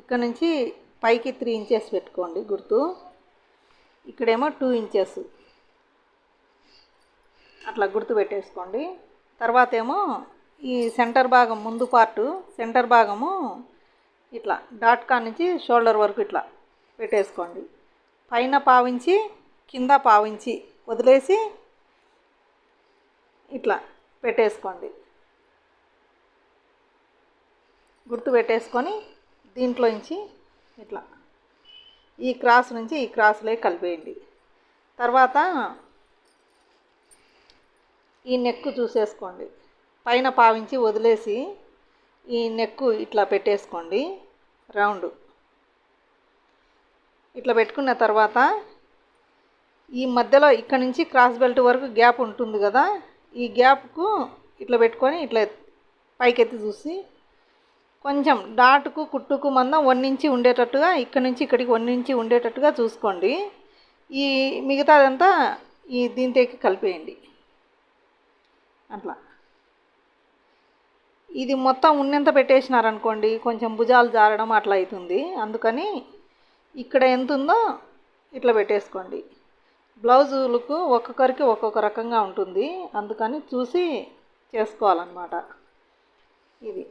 ఇక్కడ నుంచి పైకి 3 ఇంచెస్ పెట్టుకోండి గుర్తు. ఇక్కడేమో 2 ఇంచెస్ అట్లా గుర్తు పెట్టేసుకోండి. తర్వాత ఏమో ఈ సెంటర్ భాగం ముందు పార్టు సెంటర్ భాగము ఇట్లా డాట్ కా నుంచి షోల్డర్ వరకు ఇట్లా పెట్టేసుకోండి. పైన పావించి కింద పావించి వదిలేసి ఇట్లా పెట్టేసుకోండి. గుర్తు పెట్టేసుకొని దీంట్లో నుంచి ఇట్లా ఈ క్రాస్ నుంచి ఈ క్రాస్లోకి కలిపేయండి. తర్వాత ఈ నెక్ చూసేసుకోండి. పైన పావించి వదిలేసి ఈ నెక్ ఇట్లా పెట్టేసుకోండి. రౌండ్ ఇట్లా పెట్టుకున్న తర్వాత ఈ మధ్యలో ఇక్కడ నుంచి క్రాస్ బెల్ట్ వరకు గ్యాప్ ఉంటుంది కదా, ఈ గ్యాప్కు ఇట్లా పెట్టుకొని ఇట్లా పైకెత్తి చూసి కొంచెం డాట్కు కుట్టుకు మందం 1 ఇంచి ఉండేటట్టుగా ఇక్కడ నుంచి ఇక్కడికి 1 ఇంచి ఉండేటట్టుగా చూసుకోండి. ఈ మిగతాదంతా ఈ దీంట్లోకి కలిపేయండి. అట్లా ఇది మొత్తం ఉన్నంత పెట్టేసినారనుకోండి కొంచెం భుజాలు జారడం అట్లా అవుతుంది. అందుకని ఇక్కడ ఎంత ఉందో ఇట్లా పెట్టేసుకోండి. బ్లౌజులకు ఒక్కొక్కరికి ఒక్కొక్క రకంగా ఉంటుంది, అందుకని చూసి చేసుకోవాలన్నమాట. ఇది